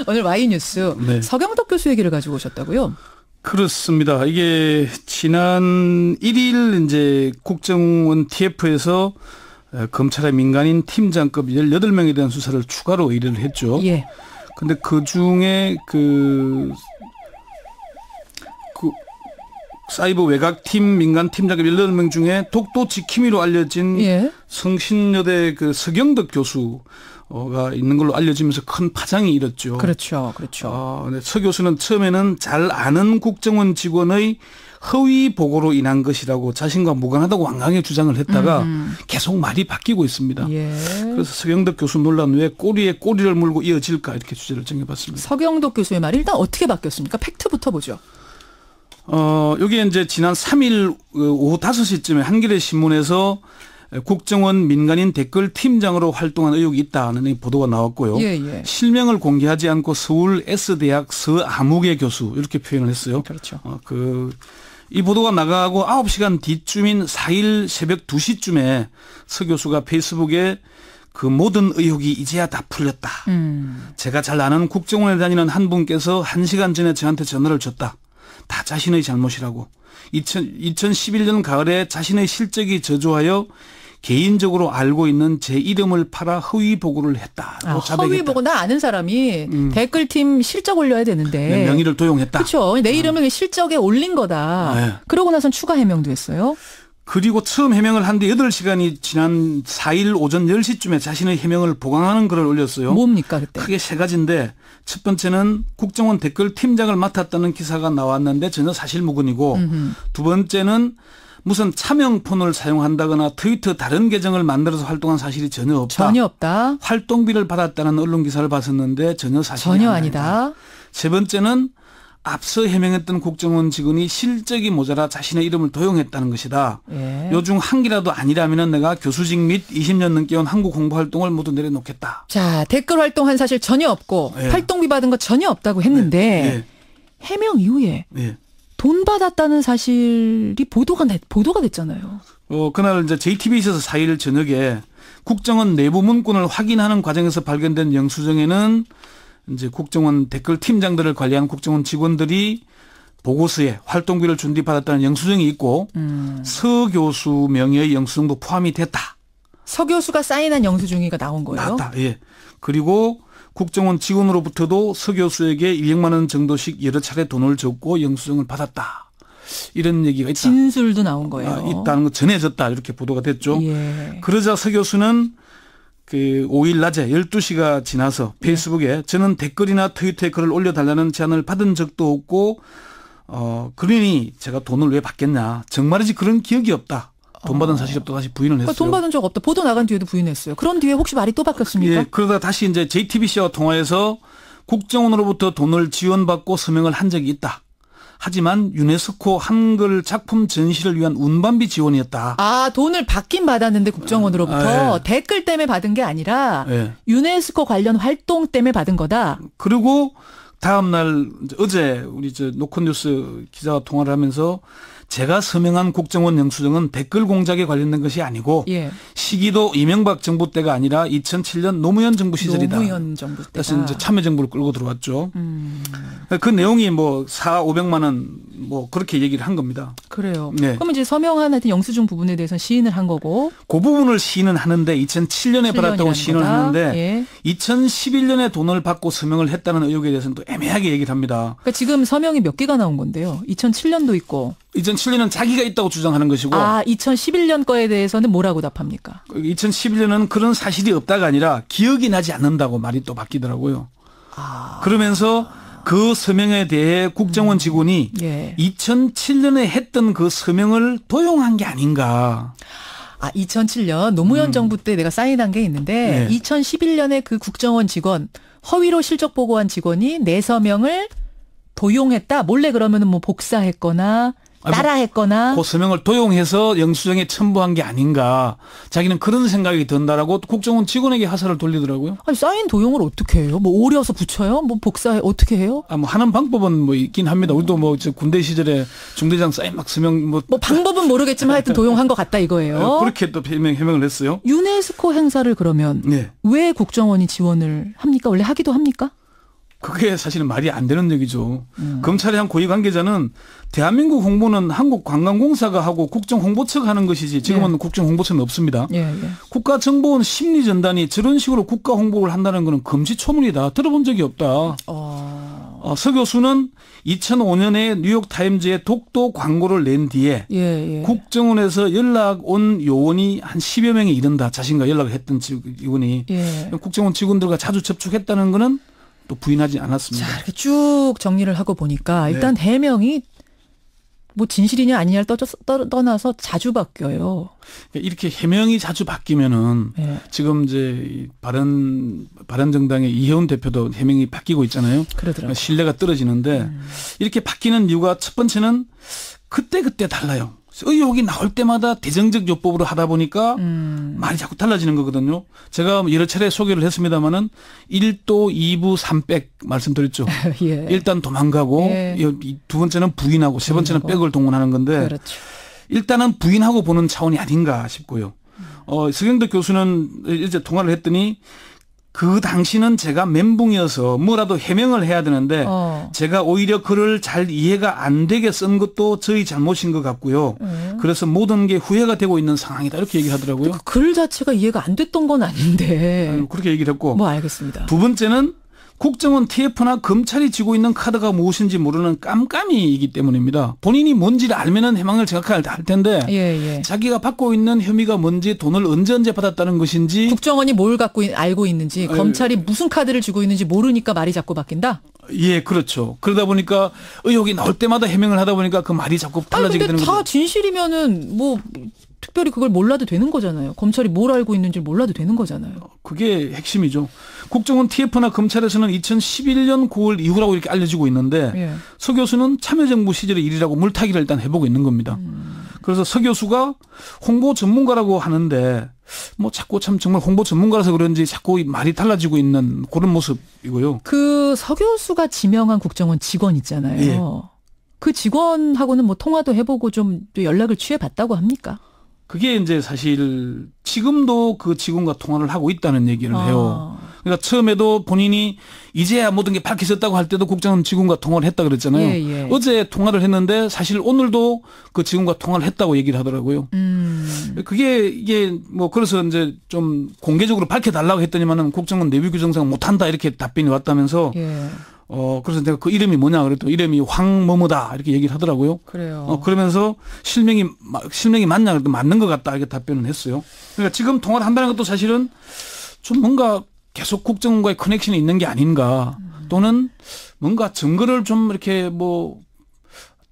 오늘 Y뉴스 네. 서경덕 교수 얘기를 가지고 오셨다고요? 그렇습니다. 이게 지난 1일 이제 국정원 TF에서 검찰의 민간인 팀장급 18명에 대한 수사를 추가로 의뢰를 했죠. 예. 근데 그 중에 그 사이버 외곽팀 민간 팀장급 18명 중에 독도 지킴이로 알려진 예. 성신여대 그 서경덕 교수가 있는 걸로 알려지면서 큰 파장이 일었죠. 그렇죠. 그렇죠. 서 교수는 처음에는 잘 아는 국정원 직원의 허위 보고로 인한 것이라고 자신과 무관하다고 완강히 주장을 했다가 계속 말이 바뀌고 있습니다. 예. 그래서 서경덕 교수 논란 왜 꼬리에 꼬리를 물고 이어질까 이렇게 주제를 정해봤습니다. 서경덕 교수의 말이 일단 어떻게 바뀌었습니까? 팩트부터 보죠. 여기에 이제 지난 3일 오후 5시쯤에 한겨레 신문에서 국정원 민간인 댓글 팀장으로 활동한 의혹이 있다는 보도가 나왔고요. 예, 예. 실명을 공개하지 않고 서울 S대학 서아무개 교수 이렇게 표현을 했어요. 그렇죠. 이 보도가 나가고 9시간 뒤쯤인 4일 새벽 2시쯤에 서 교수가 페이스북에 그 모든 의혹이 이제야 다 풀렸다. 제가 잘 아는 국정원에 다니는 한 분께서 1시간 전에 저한테 전화를 줬다. 다 자신의 잘못이라고. 2011년 가을에 자신의 실적이 저조하여 개인적으로 알고 있는 제 이름을 팔아 허위 보고를 했다고 자백했다. 허위 보고 나 아는 사람이 댓글팀 실적 올려야 되는데. 명의를 도용했다. 그렇죠. 내 이름을 실적에 올린 거다. 네. 그러고 나선 추가 해명도 했어요. 그리고 처음 해명을 한 뒤 8시간이 지난 4일 오전 10시쯤에 자신의 해명을 보강하는 글을 올렸어요. 뭡니까 그때? 크게 세 가지인데 첫 번째는 국정원 댓글 팀장을 맡았다는 기사가 나왔는데 전혀 사실무근이고 두 번째는 무슨 차명폰을 사용한다거나 트위터 다른 계정을 만들어서 활동한 사실이 전혀 없다. 전혀 없다. 활동비를 받았다는 언론 기사를 봤었는데 전혀 사실이 전혀 아니다. 아니다. 세 번째는 앞서 해명했던 국정원 직원이 실적이 모자라 자신의 이름을 도용했다는 것이다. 예. 요중 한 개라도 아니라면 내가 교수직 및 20년 넘게 온 한국 홍보 활동을 모두 내려놓겠다. 자, 댓글 활동한 사실 전혀 없고 예. 활동비 받은 거 전혀 없다고 했는데 예. 해명 이후에 예. 돈 받았다는 사실이 보도가 됐잖아요. 그날 이제 JTBC에서 4일 저녁에 국정원 내부 문건을 확인하는 과정에서 발견된 영수증에는 이제 국정원 댓글 팀장들을 관리한 국정원 직원들이 보고서에 활동비를 준 뒤 받았다는 영수증이 있고 서 교수 명의의 영수증도 포함이 됐다. 서 교수가 사인한 영수증이가 나온 거예요? 나왔다. 예. 그리고 국정원 직원으로부터도 서 교수에게 200만 원 정도씩 여러 차례 돈을 줬고 영수증을 받았다. 이런 얘기가 있다. 진술도 나온 거예요. 있다는 거 전해졌다. 이렇게 보도가 됐죠. 예. 그러자 서 교수는 그 5일 낮에 12시가 지나서 페이스북에 저는 댓글이나 트위터에 글을 올려달라는 제안을 받은 적도 없고 그러니 제가 돈을 왜 받겠냐. 정말이지 그런 기억이 없다. 돈 받은 사실이 없다 다시 부인을 했어요. 돈 받은 적 없다. 보도 나간 뒤에도 부인했어요. 그런 뒤에 혹시 말이 또 바뀌었습니까? 예, 그러다 다시 이제 JTBC와 통화해서 국정원으로부터 돈을 지원받고 서명을 한 적이 있다. 하지만 유네스코 한글 작품 전시를 위한 운반비 지원이었다. 아, 돈을 받긴 받았는데 국정원으로부터 예. 댓글 때문에 받은 게 아니라 예. 유네스코 관련 활동 때문에 받은 거다. 그리고 다음 날 어제 우리 노컷뉴스 기자와 통화를 하면서 제가 서명한 국정원 영수증은 댓글 공작에 관련된 것이 아니고 예. 시기도 이명박 정부 때가 아니라 2007년 노무현 정부 시절이다. 노무현 정부 때다. 그래서 이제 참여정부를 끌고 들어왔죠. 그 내용이 뭐 500만 원 뭐 그렇게 얘기를 한 겁니다. 그래요. 네. 그럼 이제 서명한 하여튼 영수증 부분에 대해서는 시인을 한 거고. 그 부분을 시인은 하는데 2007년에 받았다고 시인을 거다. 하는데 예. 2011년에 돈을 받고 서명을 했다는 의혹에 대해서는 또 애매하게 얘기를 합니다. 그러니까 지금 서명이 몇 개가 나온 건데요. 2007년도 있고. 2007년은 자기가 있다고 주장하는 것이고 2011년 거에 대해서는 뭐라고 답합니까? 2011년은 그런 사실이 없다가 아니라 기억이 나지 않는다고 말이 또 바뀌더라고요. 그러면서 그 서명에 대해 국정원 직원이 예. 2007년에 했던 그 서명을 도용한 게 아닌가. 2007년 노무현 정부 때 내가 사인한 게 있는데 네. 2011년에 그 국정원 직원 허위로 실적 보고한 직원이 내 서명을 도용했다. 몰래 그러면은 뭐 복사했거나 따라했거나. 그 서명을 도용해서 영수증에 첨부한 게 아닌가. 자기는 그런 생각이 든다라고 국정원 직원에게 하사를 돌리더라고요. 아니, 사인 도용을 어떻게 해요? 뭐 오려서 붙여요? 뭐 복사해 어떻게 해요? 뭐 하는 방법은 뭐 있긴 합니다. 우리도 뭐 군대 시절에 중대장 사인 막 서명 뭐 방법은 모르겠지만 하여튼 도용한 것 같다 이거예요. 그렇게 또 해명을 했어요. 유네스코 행사를 그러면 네. 왜 국정원이 지원을 합니까? 원래 하기도 합니까? 그게 사실은 말이 안 되는 얘기죠. 검찰의 한 고위 관계자는 대한민국 홍보는 한국관광공사가 하고 국정홍보처가 하는 것이지 지금은 예. 국정홍보처는 없습니다. 예. 국가정보원 심리전단이 저런 식으로 국가홍보를 한다는 것은 금지초문이다. 들어본 적이 없다. 서 교수는 2005년에 뉴욕타임즈에 독도 광고를 낸 뒤에 국정원에서 연락 온 요원이 한 10여 명에 이른다. 자신과 연락을 했던 직원이. 국정원 직원들과 자주 접촉했다는 것은 또 부인하지 않았습니다. 자, 이렇게 쭉 정리를 하고 보니까 일단 해명이 뭐 진실이냐 아니냐를 떠나서 자주 바뀌어요. 이렇게 해명이 자주 바뀌면은 지금 이제 바른정당의 이혜원 대표도 해명이 바뀌고 있잖아요. 그러더라고요. 신뢰가 떨어지는데 이렇게 바뀌는 이유가 첫 번째는 그때 달라요. 의혹이 나올 때마다 대정적 요법으로 하다 보니까 말이 자꾸 달라지는 거거든요. 제가 여러 차례 소개를 했습니다마는 1도, 2부, 3백 말씀드렸죠. 일단 도망가고 두 번째는 부인하고 세 번째는 백을 동원하는 건데 그렇죠. 일단은 부인하고 보는 차원이 아닌가 싶고요. 서경덕 교수는 이제 통화를 했더니 그 당시는 제가 멘붕이어서 뭐라도 해명을 해야 되는데 제가 오히려 글을 잘 이해가 안 되게 쓴 것도 저희 잘못인 것 같고요. 그래서 모든 게 후회가 되고 있는 상황이다 이렇게 얘기를 하더라고요. 그 글 자체가 이해가 안 됐던 건 아닌데. 그렇게 얘기를 했고. 뭐 알겠습니다. 두 번째는 국정원 TF나 검찰이 쥐고 있는 카드가 무엇인지 모르는 깜깜이이기 때문입니다. 본인이 뭔지를 알면은 해명을 정확하게 할 텐데 자기가 받고 있는 혐의가 뭔지 돈을 언제 받았다는 것인지 국정원이 뭘 갖고 알고 있는지 검찰이 무슨 카드를 쥐고 있는지 모르니까 말이 자꾸 바뀐다? 예, 그렇죠. 그러다 보니까 의혹이 나올 때마다 해명을 하다 보니까 그 말이 자꾸 달라지게 되는 거죠. 근데 다 진실이면은 뭐 특별히 그걸 몰라도 되는 거잖아요. 검찰이 뭘 알고 있는지 몰라도 되는 거잖아요. 그게 핵심이죠. 국정원 TF나 검찰에서는 2011년 9월 이후라고 이렇게 알려지고 있는데 서 교수는 참여정부 시절의 일이라고 물타기를 일단 해보고 있는 겁니다. 그래서 서 교수가 홍보 전문가라고 하는데 뭐 자꾸 참 정말 홍보 전문가라서 그런지 자꾸 말이 달라지고 있는 그런 모습이고요. 그 서 교수가 지명한 국정원 직원 있잖아요. 그 직원하고는 뭐 통화도 해보고 좀 또 연락을 취해봤다고 합니까? 그게 이제 사실 지금도 그 직원과 통화를 하고 있다는 얘기를 해요. 그러니까 처음에도 본인이 이제야 모든 게 밝혀졌다고 할 때도 국정원 직원과 통화를 했다 그랬잖아요. 어제 통화를 했는데 사실 오늘도 그 직원과 통화를 했다고 얘기를 하더라고요. 그게 이게 뭐 그래서 이제 좀 공개적으로 밝혀달라고 했더니만은 국정원 내부 규정상 못한다 이렇게 답변이 왔다면서 그래서 내가 그 이름이 뭐냐 그랬더니 이름이 황뭐뭐다 이렇게 얘기를 하더라고요. 그래요. 그러면서 실명이 맞냐 그랬더니 맞는 것 같다 이렇게 답변을 했어요. 그러니까 지금 통화를 한다는 것도 사실은 좀 뭔가 계속 국정원과의 커넥션이 있는 게 아닌가 또는 뭔가 증거를 좀 이렇게 뭐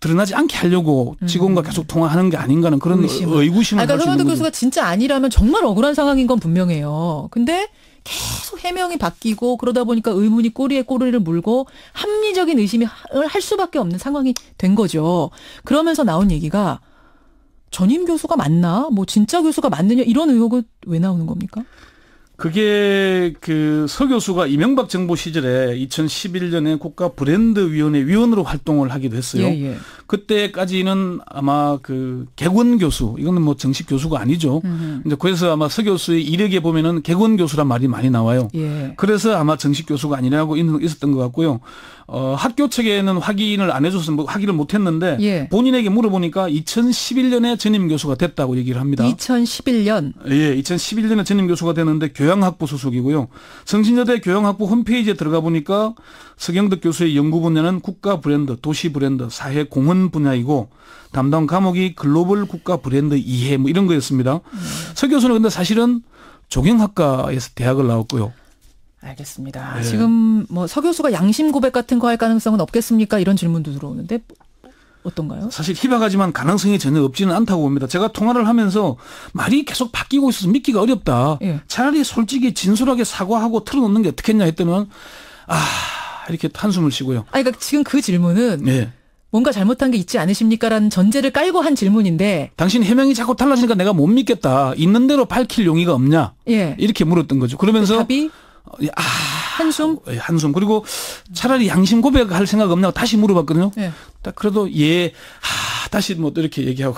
드러나지 않게 하려고 직원과 계속 통화하는 게 아닌가 하는 그런 의구심을 할 수 있는 거죠. 그러니까 서경덕 교수가 진짜 아니라면 정말 억울한 상황인 건 분명해요. 근데 계속 해명이 바뀌고 그러다 보니까 의문이 꼬리에 꼬리를 물고 합리적인 의심을 할 수밖에 없는 상황이 된 거죠. 그러면서 나온 얘기가 전임 교수가 맞나? 뭐 진짜 교수가 맞느냐? 이런 의혹은 왜 나오는 겁니까? 그게 그 서 교수가 이명박 정부 시절에 2011년에 국가 브랜드위원회 위원으로 활동을 하기도 했어요. 그때까지는 아마 그 객원 교수, 이거는 뭐 정식 교수가 아니죠. 이제 그래서 아마 서 교수의 이력에 보면은 객원 교수란 말이 많이 나와요. 그래서 아마 정식 교수가 아니라고 있었던 것 같고요. 학교 측에는 확인을 안 해줘서 뭐 확인을 못 했는데 본인에게 물어보니까 2011년에 전임 교수가 됐다고 얘기를 합니다. 2011년? 예, 2011년에 전임 교수가 됐는데 교양학부 소속이고요. 성신여대 교양학부 홈페이지에 들어가 보니까 서경덕 교수의 연구 분야는 국가 브랜드, 도시 브랜드, 사회 공헌 분야이고 담당 과목이 글로벌 국가 브랜드 이해 뭐 이런 거였습니다. 서 교수는 근데 사실은 조경학과에서 대학을 나왔고요. 알겠습니다. 지금 뭐 서 교수가 양심 고백 같은 거 할 가능성은 없겠습니까? 이런 질문도 들어오는데 어떤가요? 사실 희박하지만 가능성이 전혀 없지는 않다고 봅니다. 제가 통화를 하면서 말이 계속 바뀌고 있어서 믿기가 어렵다. 차라리 솔직히 진솔하게 사과하고 털어놓는 게 어떻겠냐 했더니 이렇게 한숨을 쉬고요. 그러니까 지금 그 질문은 뭔가 잘못한 게 있지 않으십니까라는 전제를 깔고 한 질문인데 당신 해명이 자꾸 달라지니까 내가 못 믿겠다. 있는 대로 밝힐 용의가 없냐? 이렇게 물었던 거죠. 그러면서 답이 한숨? 한숨. 그리고 차라리 양심 고백할 생각 없냐고 다시 물어봤거든요. 딱 그래도 다시 뭐 이렇게 얘기하고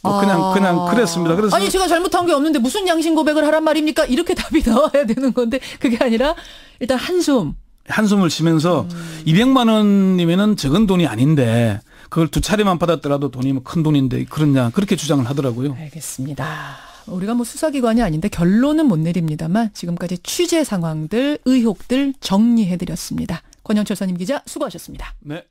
뭐 그냥 그랬습니다. 그래서 아니 제가 잘못한 게 없는데 무슨 양심 고백을 하란 말입니까? 이렇게 답이 나와야 되는 건데 그게 아니라 일단 한숨. 한숨을 쉬면서 200만 원이면은 적은 돈이 아닌데 그걸 두 차례만 받았더라도 돈이 큰 돈인데 그렇냐 그렇게 주장을 하더라고요. 알겠습니다. 우리가 뭐 수사기관이 아닌데 결론은 못 내립니다만 지금까지 취재 상황들, 의혹들 정리해드렸습니다. 권영철 선임 기자 수고하셨습니다. 네.